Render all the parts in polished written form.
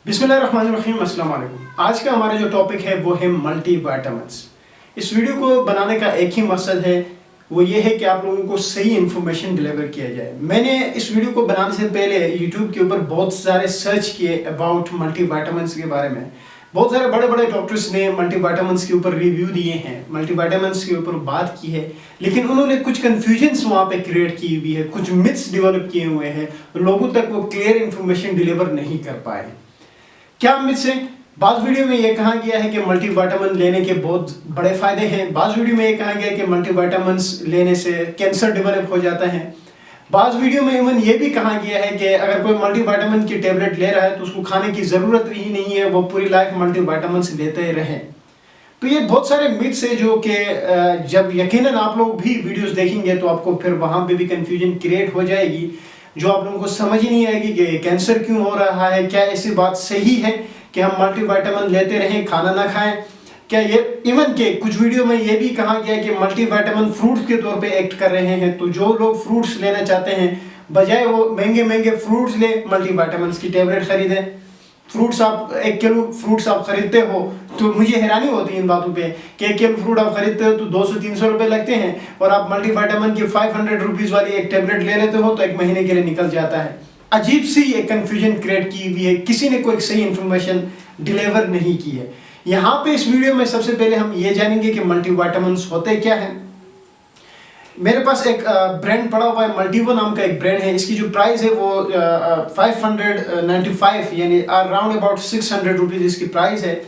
बिस्मिल्लाहिर्रहमानिर्रहीम, अस्सलाम वालेकुम। आज का हमारा जो टॉपिक है वो है मल्टीविटामिन्स। इस वीडियो को बनाने का एक ही मकसद है, वो ये है कि आप लोगों को सही इन्फॉर्मेशन डिलीवर किया जाए। मैंने इस वीडियो को बनाने से पहले यूट्यूब के ऊपर बहुत सारे सर्च किए अबाउट मल्टीविटामिन्स के बारे में। बहुत सारे बड़े बड़े डॉक्टर्स ने मल्टीविटामिन्स के ऊपर रिव्यू दिए हैं, मल्टीविटामिन्स के ऊपर बात की है, लेकिन उन्होंने कुछ कन्फ्यूजन्स वहाँ पे क्रिएट की हुई है, कुछ मिथ्स डेवलप किए हुए हैं, लोगों तक वो क्लियर इन्फॉर्मेशन डिलीवर नहीं कर पाए। क्या मिथ्स है? बाद वीडियो में ये कहा गया है कि मल्टीविटामिन लेने के बहुत बड़े फायदे हैं। बाद वीडियो में ये कहा गया है कि मल्टीविटामिन्स लेने से कैंसर डेवलप हो जाता है। बाद वीडियो में इवन ये भी कहा गया है कि अगर कोई मल्टीविटामिन की टेबलेट ले रहा है तो उसको खाने की जरूरत ही नहीं है, वो पूरी लाइफ मल्टीविटामिन्स लेते रहे। तो ये बहुत सारे मिथ्स है जो कि जब यकीनन आप लोग भी वीडियोस देखेंगे तो आपको फिर वहां पे भी कंफ्यूजन क्रिएट हो जाएगी, जो आप लोगों को समझ ही नहीं आएगी कि कैंसर क्यों हो रहा है। क्या ऐसी बात सही है कि हम मल्टीविटामिन लेते रहें, खाना ना खाएं? क्या ये इवन के कुछ वीडियो में ये भी कहा गया है कि मल्टीविटामिन फ्रूट्स के तौर पे एक्ट कर रहे हैं। तो जो लोग फ्रूट्स लेना चाहते हैं, बजाय वो महंगे महंगे फ्रूट्स ले, मल्टीविटामिन की टेबलेट खरीदें। फ्रूट्स आप 1 किलो फ्रूट्स आप खरीदते हो तो मुझे हैरानी होती है इन बातों पे कि 1 किलो फ्रूट आप खरीदते हो तो 200-300 रुपए लगते हैं, और आप मल्टीविटामिन की 500 रुपीज वाली एक टेबलेट ले लेते हो तो 1 महीने के लिए निकल जाता है। अजीब सी एक कंफ्यूजन क्रिएट की हुई है, किसी ने कोई सही इंफॉर्मेशन डिलीवर नहीं की है। यहाँ पे इस वीडियो में सबसे पहले हम ये जानेंगे कि मल्टीविटामिन होते क्या है। मेरे पास एक ब्रांड पड़ा हुआ है, मल्टीवो नाम का एक ब्रांड है। इसकी जो प्राइस है वो 595 यानी अराउंड अबाउट 600 रुपीज इसकी प्राइस है।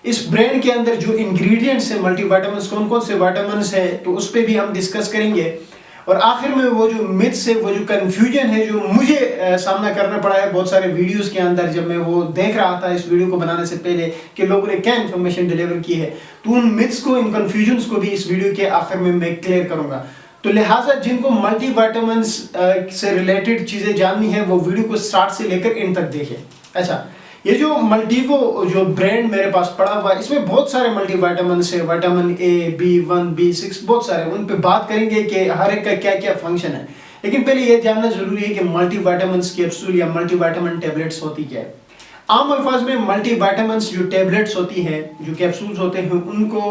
इस ब्रांड के अंदर जो इंग्रेडिएंट्स है मल्टीविटामिन्स, कौन कौन से विटामिन्स है, तो उस पर भी हम डिस्कस करेंगे। और आखिर में वो जो मिथ्स है, वो जो कंफ्यूजन है जो मुझे सामना करना पड़ा है बहुत सारे वीडियोस के अंदर, जब मैं वो देख रहा था इस वीडियो को बनाने से पहले कि लोगों ने क्या इन्फॉर्मेशन डिलीवर की है, तो उन मिथ्स को, इन कंफ्यूजन्स को भी इस वीडियो के आखिर में मैं क्लियर करूंगा। तो लिहाजा जिनको मल्टीविटामिन्स से रिलेटेड चीजें जाननी है वो वीडियो को स्टार्ट से लेकर एंड तक देखें। अच्छा, ये जो मल्टीवो जो ब्रांड मेरे पास पड़ा हुआ है, इसमें बहुत सारे मल्टीविटामिन्स है, विटामिन ए, B1, B6, बहुत सारे। उन पे बात करेंगे कि हर एक का क्या क्या फंक्शन है। लेकिन पहले ये जानना जरूरी है कि मल्टीविटामिन्स कैप्सूल या मल्टीविटामिन टेबलेट्स होती क्या है। आम अल्फाज में मल्टीविटामिन्स जो टेबलेट्स होती है, जो कैप्सूल्स होते हैं, उनको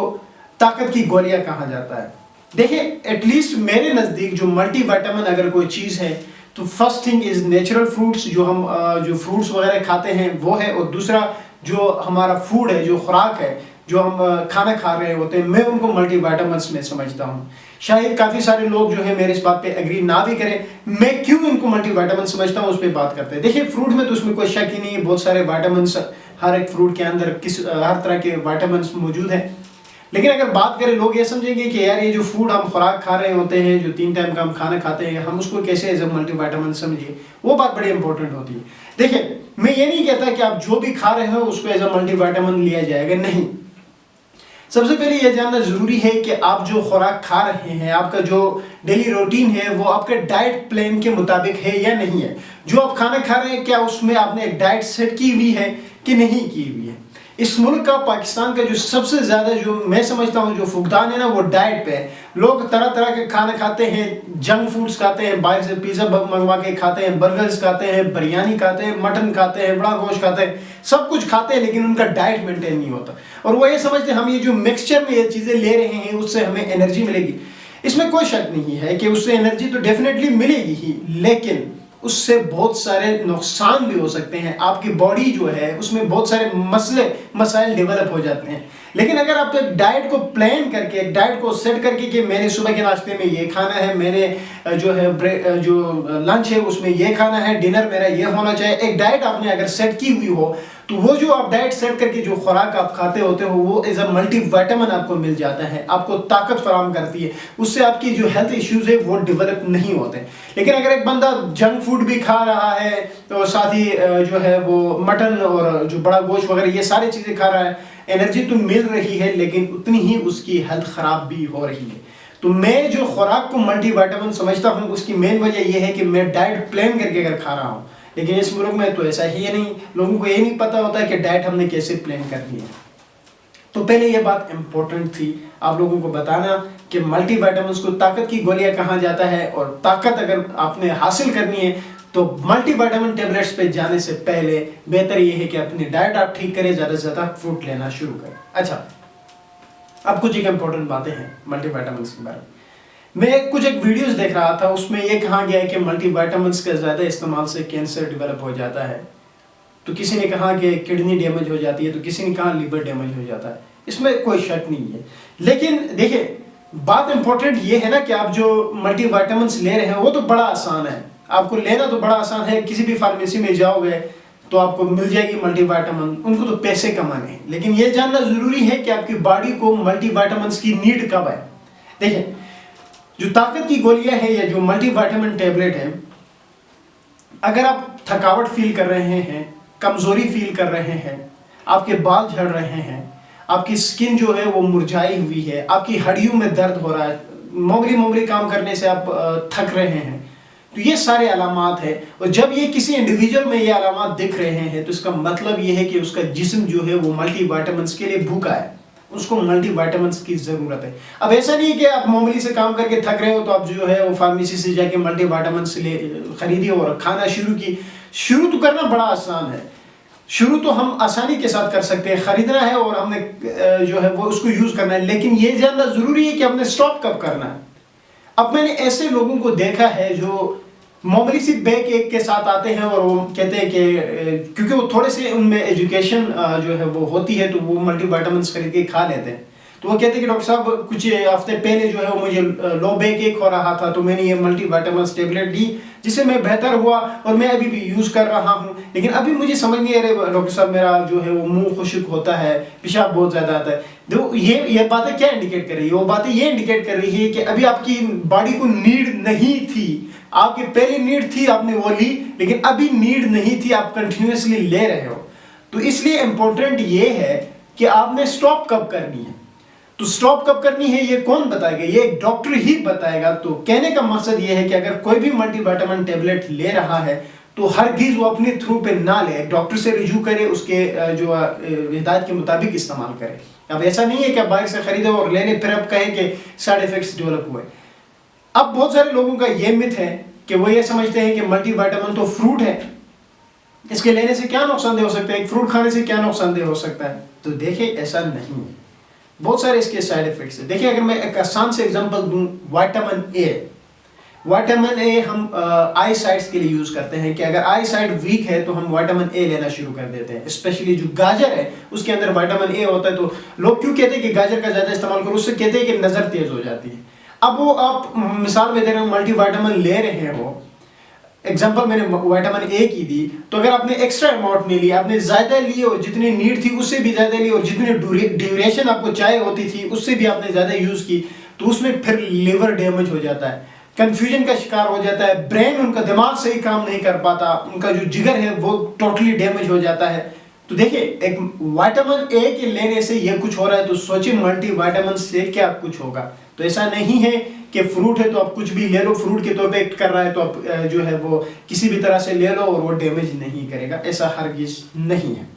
ताकत की गोलियां कहा जाता है। देखिए, एटलीस्ट मेरे नज़दीक जो मल्टीविटामिन अगर कोई चीज़ है तो first thing is natural fruits, जो हम जो फ्रूट्स वगैरह खाते हैं वो है। और दूसरा जो हमारा फूड है, जो खुराक है, जो हम खाना खा रहे होते हैं, मैं उनको मल्टीविटामिन्स में समझता हूँ। शायद काफ़ी सारे लोग जो है मेरे इस बात पे एग्री ना भी करें, मैं क्यों इनको मल्टीविटामिन समझता हूँ उस पर बात करते हैं। देखिए, फ्रूट में तो उसमें कोई शक ही नहीं है, बहुत सारे विटामिन्स हर एक फ्रूट के अंदर हर तरह के विटामिन्स मौजूद हैं। लेकिन अगर बात करें, लोग ये समझेंगे कि यार ये जो फूड हम खुराक खा रहे होते हैं, जो 3 टाइम का हम खाना खाते हैं, हम उसको कैसे एज ए मल्टीविटामिन समझिए, वो बात बड़ी इंपॉर्टेंट होती है। देखिए, मैं ये नहीं कहता कि आप जो भी खा रहे हो उसको एज ए मल्टीविटामिन लिया जाएगा, नहीं। सबसे पहले यह जानना जरूरी है कि आप जो खुराक खा रहे हैं, आपका जो डेली रूटीन है, वो आपके डाइट प्लान के मुताबिक है या नहीं है। जो आप खाना खा रहे हैं, क्या उसमें आपने एक डाइट सेट की हुई है कि नहीं की हुई है। इस मुल्क का, पाकिस्तान का, जो सबसे ज्यादा जो मैं समझता हूँ जो फुकदान है ना, वो डाइट पे है। लोग तरह तरह के खाने खाते हैं, जंक फूड्स खाते हैं, बाहर से पिज्जा मंगवा के खाते हैं, बर्गर्स खाते हैं, बिरयानी खाते हैं, मटन खाते हैं, बड़ा गोश्त खाते हैं, सब कुछ खाते हैं, लेकिन उनका डाइट मेंटेन नहीं होता। और वो ये समझते हैं हम ये जो मिक्सचर में ये चीजें ले रहे हैं उससे हमें एनर्जी मिलेगी। इसमें कोई शक नहीं है कि उससे एनर्जी तो डेफिनेटली मिलेगी ही, लेकिन उससे बहुत सारे नुकसान भी हो सकते हैं। आपकी बॉडी जो है उसमें बहुत सारे मसाइल डेवलप हो जाते हैं। लेकिन अगर आप एक डाइट को प्लान करके, एक डाइट को सेट करके कि मैंने सुबह के नाश्ते में ये खाना है, मैंने जो है जो लंच है उसमें ये खाना है, डिनर मेरा ये होना चाहिए, एक डाइट आपने अगर सेट की हुई हो, तो वो जो आप डाइट सेट करके जो खुराक आप खाते होते हो वो एज अ मल्टीविटामिन आपको मिल जाता है, आपको ताकत फराहम करती है, उससे आपकी जो हेल्थ इश्यूज है वो डेवलप नहीं होते। लेकिन अगर एक बंदा जंक फूड भी खा रहा है तो साथ ही जो है वो मटन और जो बड़ा गोश्त वगैरह ये सारी चीजें खा रहा है, एनर्जी तो मिल रही है लेकिन उतनी ही उसकी हेल्थ खराब भी हो रही है। तो मैं जो खुराक को मल्टीविटामिन समझता हूँ उसकी मेन वजह यह है कि मैं डाइट प्लान करके अगर खा रहा हूँ। लेकिन इस मुल्क में तो ऐसा ही है नहीं, लोगों को ये नहीं पता होता है कि डाइट हमने कैसे प्लान करनी है। तो पहले ये बात इंपॉर्टेंट थी आप लोगों को बताना कि मल्टीविटामिन को ताकत की गोलियां कहा जाता है, और ताकत अगर आपने हासिल करनी है तो मल्टीविटामिन टेबलेट्स पे जाने से पहले बेहतर ये है कि अपनी डाइट आप ठीक करें, ज़्यादा से ज़्यादा फ्रूट लेना शुरू करें। अच्छा, अब कुछ एक इंपॉर्टेंट बातें हैं मल्टीविटामिन के बारे में। मैं कुछ एक वीडियोस देख रहा था, उसमें ये कहा गया है कि मल्टीविटामिन के ज़्यादा इस्तेमाल से कैंसर डेवलप हो जाता है। तो किसी ने कहा कि किडनी डैमेज हो जाती है, तो किसी ने कहा लीवर डैमेज हो जाता है। इसमें कोई शक नहीं है, लेकिन देखिए बात इंपॉर्टेंट ये है ना कि आप जो मल्टीविटामिन ले रहे हैं वो तो बड़ा आसान है, आपको लेना तो बड़ा आसान है। किसी भी फार्मेसी में जाओगे तो आपको मिल जाएगी मल्टीविटामिन, उनको तो पैसे कमाने हैं। लेकिन ये जानना जरूरी है कि आपकी बॉडी को मल्टीविटामिन की नीड कब है। देखिए, जो ताकत की गोलियां हैं या जो मल्टीविटामिन टेबलेट है, अगर आप थकावट फील कर रहे हैं, कमजोरी फील कर रहे हैं, आपके बाल झड़ रहे हैं, आपकी स्किन जो है वो मुरझाई हुई है, आपकी हड्डियों में दर्द हो रहा है, मामूली काम करने से आप थक रहे हैं, तो ये सारे अलामात है। और जब ये किसी इंडिविजुअल में ये अलामात दिख रहे हैं तो इसका मतलब ये है कि उसका जिस्म जो है वो मल्टीविटामिन के लिए भूखा है, उसको मल्टीविटामिन की जरूरत है। अब ऐसा नहीं है कि आप मामूली से काम करके थक रहे हो तो आप जो है वो फार्मेसी से जाके मल्टीविटामिन ले खरीदिए और खाना शुरू की। शुरू तो करना बड़ा आसान है, शुरू तो हम आसानी के साथ कर सकते हैं, खरीदना है और हमने जो है वो उसको यूज करना है। लेकिन ये जानना जरूरी है कि हमने स्टॉप कब करना है। अब मैंने ऐसे लोगों को देखा है जो मामूली सी बैग एक के साथ आते हैं और वो कहते हैं कि क्योंकि वो थोड़े से उनमें एजुकेशन जो है वो होती है तो वो मल्टीविटामिन खरीद के खा लेते हैं। तो वो कहते हैं कि डॉक्टर साहब कुछ हफ्ते पहले जो है वो मुझे लो बैक एक हो रहा था, तो मैंने ये मल्टीविटामिन टेबलेट ली जिससे मैं बेहतर हुआ और मैं अभी भी यूज कर रहा हूँ। लेकिन अभी मुझे समझ नहीं आ रहा डॉक्टर साहब, मेरा जो है वो मुंह खुश्क होता है, पेशाब बहुत ज्यादा आता है। तो ये बातें क्या इंडिकेट कर रही है? वो बातें ये इंडिकेट कर रही है कि अभी आपकी बॉडी को नीड नहीं थी, आपकी पहली नीड थी आपने वो ली, लेकिन अभी नीड नहीं थी, आप कंटिन्यूसली ले रहे हो। तो इसलिए इंपॉर्टेंट ये है कि आपने स्टॉप कब करनी है। तो स्टॉप कब करनी है ये कौन बताएगा? ये एक डॉक्टर ही बताएगा। तो कहने का मकसद ये है कि अगर कोई भी मल्टीविटामिन टेबलेट ले रहा है तो हरगिज वो अपने थ्रू पे ना ले, डॉक्टर से रिव्यू करे, उसके जो हिदायत के मुताबिक इस्तेमाल करे। अब ऐसा नहीं है कि आप बाहर से खरीदे और ले ले फिर आप कहें कि साइड इफेक्ट्स डेवलप हुए। अब बहुत सारे लोगों का ये मिथ है कि वो ये समझते हैं कि मल्टीविटामिन तो फ्रूट है, इसके लेने से क्या नुकसानदेह हो सकता है, एक फ्रूट खाने से क्या नुकसानदेह हो सकता है। तो देखिए ऐसा नहीं है, बहुत सारे इसके साइड इफेक्ट्स हैं। देखिए अगर मैं एक आसान से एग्जांपल दूं, विटामिन ए हम आई साइट्स के लिए यूज करते हैं कि अगर आई साइट वीक है तो हम विटामिन ए लेना शुरू कर देते हैं। स्पेशली जो गाजर है उसके अंदर विटामिन ए होता है। तो लोग क्यों कहते हैं कि गाजर का ज्यादा इस्तेमाल करो, उससे कहते हैं कि नजर तेज हो जाती है। अब वो आप मिसाल में दे रहे हो मल्टीविटामिन ले रहे हो, एग्जांपल मैंने विटामिन ए की दी, तो अगर आपने एक्स्ट्रा अमाउंट नहीं लिया, आपने ज्यादा ली और जितनी नीड थी उससे भी ज्यादा ली और जितनी ड्यूरेशन आपको चाहिए होती थी उससे भी आपने ज्यादा यूज की, तो उसमें फिर लिवर डैमेज हो जाता है, कंफ्यूजन का शिकार हो जाता है, ब्रेन उनका दिमाग सही काम नहीं कर पाता, उनका जो जिगर है वो टोटली डैमेज हो जाता है। तो देखिए एक विटामिन ए के लेने से ये कुछ हो रहा है, तो सोचिए मल्टीविटामिन से क्या कुछ होगा। तो ऐसा नहीं है कि फ्रूट है तो आप कुछ भी ले लो, फ्रूट के तौर पे एक्ट कर रहा है तो आप जो है वो किसी भी तरह से ले लो और वो डैमेज नहीं करेगा, ऐसा हरगिज नहीं है।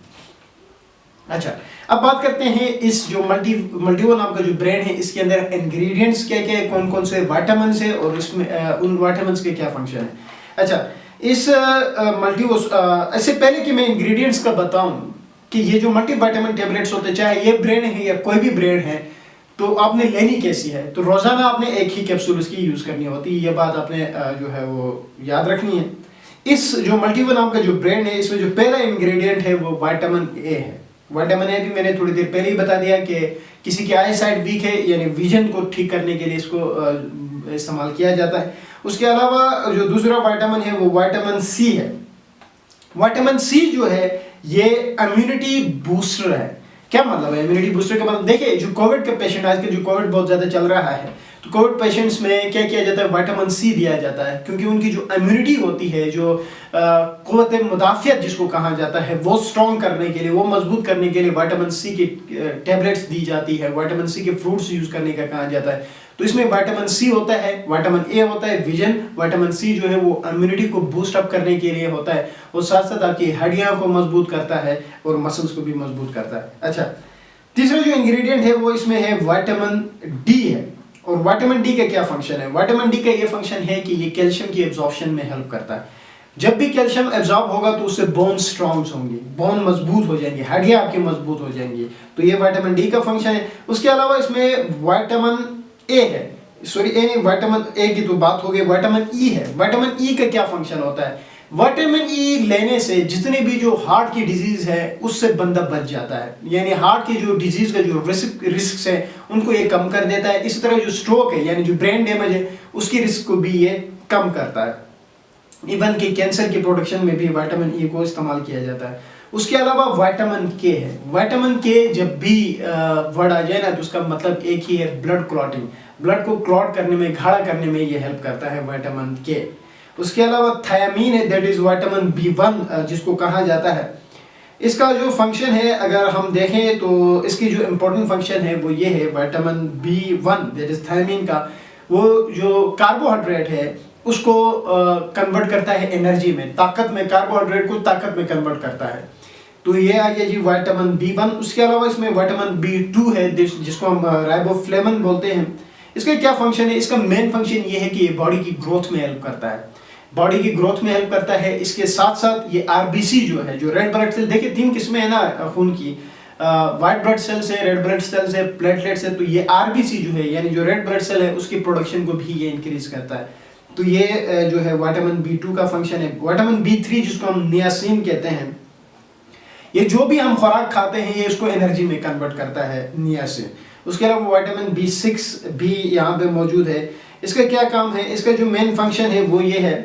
अच्छा, अब बात करते हैं इस जो मल्टीवो नाम का जो ब्रांड है, इसके अंदर इंग्रेडिएंट्स क्या क्या है, कौन कौन से विटामिन है और इसमें उन विटामिन के क्या फंक्शन है। अच्छा, इस मल्टीवो इससे पहले कि मैं इंग्रेडिएंट्स का बताऊं कि ये जो मल्टीविटामिन टेबलेट्स होते हैं, चाहे ये ब्रांड है या कोई भी ब्रांड है, तो आपने लेनी कैसी है। तो रोजाना आपने एक ही कैप्सूल इसकी यूज करनी होती है, ये बात आपने जो है वो याद रखनी है। इस जो मल्टीवो नाम का जो ब्रांड है, इसमें जो पहला इंग्रेडिएंट है वो विटामिन ए है। विटामिन ए भी मैंने थोड़ी देर पहले ही बता दिया कि किसी की आई साइट वीक है यानी विजन को ठीक करने के लिए इसको इस्तेमाल किया जाता है। उसके अलावा जो दूसरा विटामिन है वो विटामिन सी है। विटामिन सी जो है ये इम्यूनिटी बूस्टर है। क्या मतलब है इम्यूनिटी बूस्टर का? मतलब देखिए जो कोविड का पेशेंट, आजकल जो कोविड बहुत ज्यादा चल रहा है, तो कोविड पेशेंट्स में क्या किया जाता है, विटामिन सी दिया जाता है, क्योंकि उनकी जो इम्यूनिटी होती है, जो क़ुव्वत मुदाफ़ियत जिसको कहा जाता है, वो स्ट्रॉन्ग करने के लिए, वो मजबूत करने के लिए विटामिन सी की टैबलेट्स दी जाती है, विटामिन सी के फ्रूट्स यूज करने का कहा जाता है। तो इसमें विटामिन सी होता है, विटामिन ए होता है विजन, विटामिन सी जो है वो इम्यूनिटी को बूस्ट अप करने के लिए होता है, और साथ साथ आपकी हड्डियों को मजबूत करता है और मसल्स को भी मजबूत करता है। अच्छा, तीसरा जो इंग्रेडिएंट है वो इसमें है विटामिन डी है। और विटामिन डी का क्या फंक्शन है? विटामिन डी का ये फंक्शन है कि ये कैल्शियम की एब्जॉर्प्शन में हेल्प करता है। जब भी कैल्शियम एब्जॉर्ब होगा तो उससे बोन स्ट्रॉन्ग होंगी, बोन मजबूत हो जाएंगी, हड्डियां आपकी मजबूत हो जाएंगी। तो ये विटामिन डी का फंक्शन है। उसके अलावा इसमें विटामिन ए है, सॉरी ए नहीं, विटामिन ए की तो बात हो गई, विटामिन ई है। विटामिन ई का क्या फंक्शन होता है? विटामिन ई लेने से जितने भी जो हार्ट की डिजीज है उससे बंदा बच जाता है, यानी हार्ट की जो डिजीज का जो रिस्क है उनको ये कम कर देता है। इसी तरह जो स्ट्रोक है यानी जो ब्रेन डैमेज है उसकी रिस्क को भी ये कम करता है। इवन कि कैंसर की प्रोडक्शन में भी विटामिन ई को इस्तेमाल किया जाता है। उसके अलावा विटामिन के है। विटामिन के जब भी वर्ड आ जाए ना तो उसका मतलब एक ही है, ब्लड क्लॉटिंग। ब्लड को क्लॉट करने में, गाढ़ा करने में ये हेल्प करता है विटामिन के। उसके अलावा थायामीन है, दैट इज विटामिन B1 जिसको कहा जाता है। इसका जो फंक्शन है अगर हम देखें तो इसकी जो इम्पोर्टेंट फंक्शन है वो ये है, vitamin B1 that is thiamine का, वो जो कार्बोहाइड्रेट है उसको कन्वर्ट करता है एनर्जी में, ताकत में, कार्बोहाइड्रेट को ताकत में कन्वर्ट करता है। तो ये आ गया जी विटामिन B1। उसके अलावा इसमें विटामिन B2 है जिसको हम राइबोफ्लेविन बोलते हैं। इसका क्या फंक्शन है? इसका मेन फंक्शन ये है कि ये बॉडी की ग्रोथ में हेल्प करता है, बॉडी की ग्रोथ में हेल्प करता है। इसके साथ साथ ये आरबीसी जो है, जो रेड ब्लड सेल, देखिए 3 किस्में है ना खून की, व्हाइट ब्लड सेल्स है, रेड ब्लड सेल्स है, प्लेटलेट्स है। तो ये आरबीसी जो है यानी जो रेड ब्लड सेल है उसकी प्रोडक्शन को भी ये इंक्रीज करता है। तो ये जो है विटामिन B2 का फंक्शन है। विटामिन B3 जिसको हम नियासिन कहते हैं, ये जो भी हम खुराक खाते हैं ये इसको एनर्जी में कन्वर्ट करता है, नियासिन। उसके अलावा विटामिन B6 भी यहाँ पे मौजूद है। इसका क्या काम है? इसका जो मेन फंक्शन है वो ये है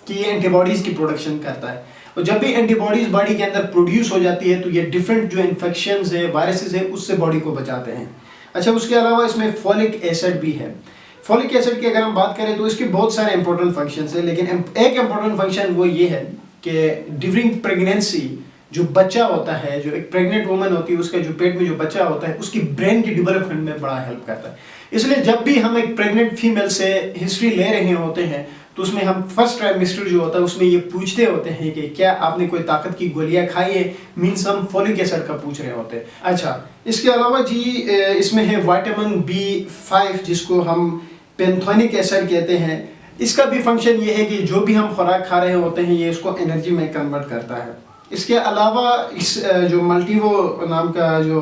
कि ये एंटीबॉडीज की प्रोडक्शन करता है। और जब भी एंटीबॉडीज बॉडी के अंदर प्रोड्यूस हो जाती है तो ये डिफरेंट जो इन्फेक्शंस है, वायरसेस है, उससे बॉडी को बचाते हैं। अच्छा, उसके अलावा इसमें फॉलिक एसिड भी है। फॉलिक एसिड की अगर हम बात करें तो इसके बहुत सारे इंपॉर्टेंट फंक्शंस है, लेकिन एक इंपॉर्टेंट फंक्शन वो ये है कि ड्यूरिंग प्रेगनेंसी जो बच्चा होता है, जो एक प्रेग्नेंट वुमन होती है, उसका जो पेट में जो बच्चा होता है उसकी ब्रेन की डेवलपमेंट में बड़ा हेल्प करता है। इसलिए जब भी हम एक प्रेग्नेंट फीमेल से हिस्ट्री ले रहे होते हैं तो उसमें हम फर्स्ट ट्राइमेस्टर जो होता है उसमें ये पूछते होते हैं कि क्या आपने कोई ताकत की गोलियां खाई है, मीन्स हम फॉलिक एसिड का पूछ रहे होते हैं। अच्छा, इसके अलावा जी इसमें है विटामिन B5 जिसको हम पैंथोनिक एसिड कहते हैं। इसका भी फंक्शन ये है कि जो भी हम खुराक खा रहे होते हैं ये इसको एनर्जी में कन्वर्ट करता है। इसके अलावा इस जो मल्टीवो नाम का जो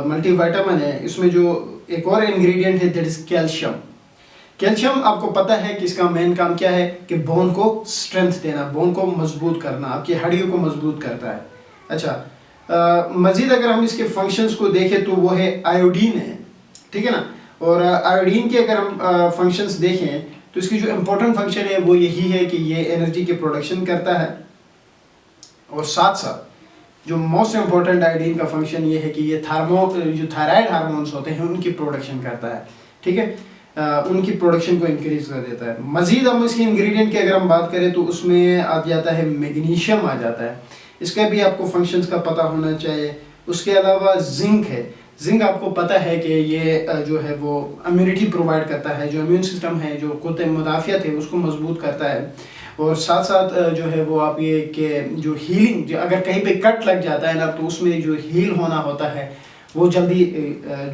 मल्टीविटामिन है, इसमें जो एक और इंग्रेडिएंट है दैट इज कैल्शियम। कैल्शियम आपको पता है कि इसका मेन काम क्या है कि बोन को स्ट्रेंथ देना, बोन को मजबूत करना, आपकी हड्डियों को मजबूत करता है। अच्छा, मजीद अगर हम इसके फंक्शंस को देखें तो वो है आयोडीन है, ठीक है ना। और आयोडीन के अगर हम फंक्शंस देखें तो इसकी जो इम्पोर्टेंट फंक्शन है वो यही है कि ये एनर्जी की प्रोडक्शन करता है। और साथ साथ जो मोस्ट इम्पोर्टेंट आयोडीन का फंक्शन ये है कि ये जो थायराइड हार्मोन्स होते हैं उनकी प्रोडक्शन करता है, ठीक है, उनकी प्रोडक्शन को इंक्रीज कर देता है। मजीद हम इसके इंग्रेडिएंट की अगर हम बात करें तो उसमें आ जाता है मैग्नीशियम आ जाता है, इसका भी आपको फंक्शंस का पता होना चाहिए। उसके अलावा जिंक है। जिंक आपको पता है कि ये जो है वो इम्यूनिटी प्रोवाइड करता है, जो इम्यून सिस्टम है, जो क़ुव्वत मुदाफ़ियत है उसको मजबूत करता है। और साथ साथ जो है वो आप ये कि जो हीलिंग, जो अगर कहीं पे कट लग जाता है ना तो उसमें जो हील होना होता है वो जल्दी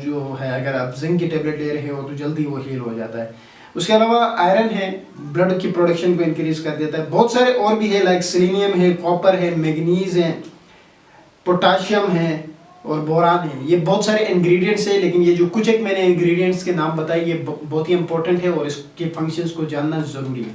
जो है, अगर आप जिंक की टेबलेट ले रहे हो तो जल्दी वो हील हो जाता है। उसके अलावा आयरन है, ब्लड की प्रोडक्शन को इंक्रीज कर देता है। बहुत सारे और भी है, लाइक सेलेनियम है, कॉपर है, मैग्नीज है, पोटाशियम है और बोरान है। ये बहुत सारे इंग्रेडिएंट्स है, लेकिन ये जो कुछ एक मैंने इंग्रेडिएंट्स के नाम बताए ये बहुत ही इंपॉर्टेंट है और इसके फंक्शंस को जानना ज़रूरी है।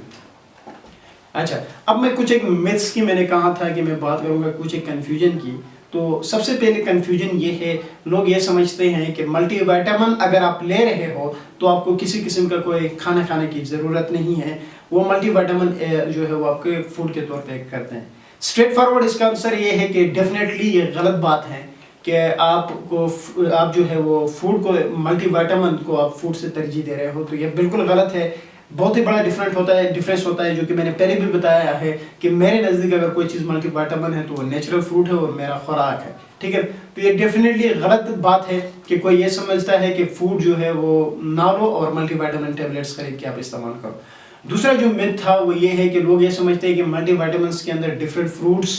अच्छा, अब मैं कुछ एक मिथ्स की मैंने कहा था कि मैं बात करूंगा कुछ एक कन्फ्यूजन की। तो सबसे पहले कन्फ्यूजन ये है, लोग ये समझते हैं कि मल्टीविटामिन अगर आप ले रहे हो तो आपको किसी किस्म का कोई खाना खाने की ज़रूरत नहीं है, वो मल्टीविटामिन जो है वो आपके फूड के तौर पे करते हैं। स्ट्रेट फॉरवर्ड इसका आंसर ये है कि डेफिनेटली ये गलत बात है कि आप जो है वो फूड को, मल्टीविटामिन को आप फूड से तरजीह दे रहे हो, तो ये बिल्कुल गलत है। बहुत ही बड़ा डिफरेंस होता है जो कि मैंने पहले भी बताया है कि मेरे नज़दीक अगर कोई चीज़ मल्टीविटामिन है तो वो नेचुरल फूड है और मेरा खुराक है, ठीक है। तो ये डेफिनेटली गलत बात है कि कोई ये समझता है कि फूड जो है वो ना लो और मल्टीविटामिन टेबलेट्स खरीद के आप इस्तेमाल करो। दूसरा जो मिथ था वो ये है कि लोग ये समझते हैं कि मल्टीविटामिन्स के अंदर डिफरेंट फ्रूट्स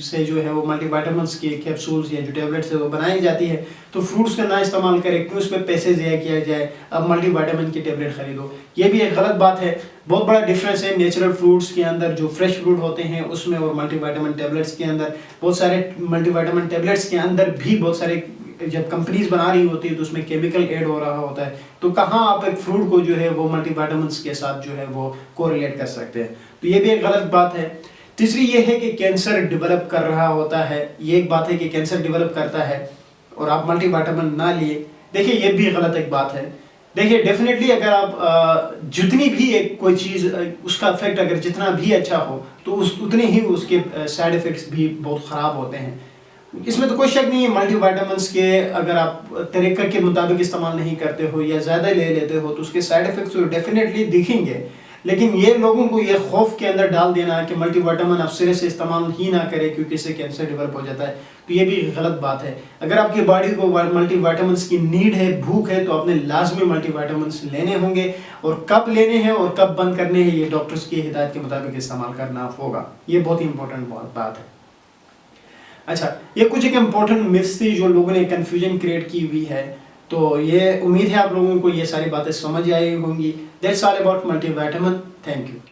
से जो है वो मल्टीविटामिन्स के कैप्सूल्स या जो टैबलेट्स है वो बनाई जाती है, तो फ्रूट्स का ना इस्तेमाल करें, क्यों उस पर पैसे ज़ाया किया जाए, अब मल्टीविटामिन की टैबलेट खरीदो। ये भी एक गलत बात है। बहुत बड़ा डिफरेंस है नेचुरल फ्रूट्स के अंदर, जो फ्रेश फ्रूट होते हैं उसमें, और मल्टीविटामिन टैबलेट्स के अंदर। बहुत सारे मल्टीविटामिन टैबलेट्स के अंदर भी बहुत सारे, जब कंपनीज बना रही होती है तो उसमें केमिकल ऐड हो रहा होता है, तो कहाँ आप एक फ्रूट को जो है वो मल्टीविटामिन्स के साथ जो है वो कोरिलेट कर सकते हैं, तो ये भी एक गलत बात है। तीसरी ये है कि कैंसर डेवलप कर रहा होता है, ये एक बात है कि कैंसर डेवलप करता है और आप मल्टीविटामिन ना लिए, देखिए ये भी गलत एक बात है। देखिए डेफिनेटली अगर आप जितनी भी एक कोई चीज़ उसका इफेक्ट अगर जितना भी अच्छा हो तो उतने ही उसके साइड इफ़ेक्ट्स भी बहुत ख़राब होते हैं, इसमें तो कोई शक नहीं है। मल्टीविटामिन्स के अगर आप तरीक़े के मुताबिक इस्तेमाल नहीं करते हो या ज़्यादा ले लेते हो तो उसके साइड इफ़ेक्ट्स तो डेफिनेटली दिखेंगे, लेकिन ये लोगों को ये खौफ के अंदर डाल देना कि मल्टीविटामिन आप सिरे से इस्तेमाल ही ना करें क्योंकि इससे कैंसर डेवलप हो जाता है, तो ये भी गलत बात है। अगर आपकी बॉडी को मल्टीविटामिन्स की नीड है, भूख है, तो आपने लाजमी मल्टीविटामिन्स लेने होंगे, और कब लेने हैं और कब बंद करने हैं ये डॉक्टर्स की हिदायत के मुताबिक इस्तेमाल करना होगा, ये बहुत ही इंपॉर्टेंट बात है। अच्छा, ये कुछ एक इम्पोर्टेंट मिथ्स थी जो लोगों ने कन्फ्यूजन क्रिएट की हुई है, तो ये उम्मीद है आप लोगों को ये सारी बातें समझ आई होंगी। That's all about multivitamin. Thank you.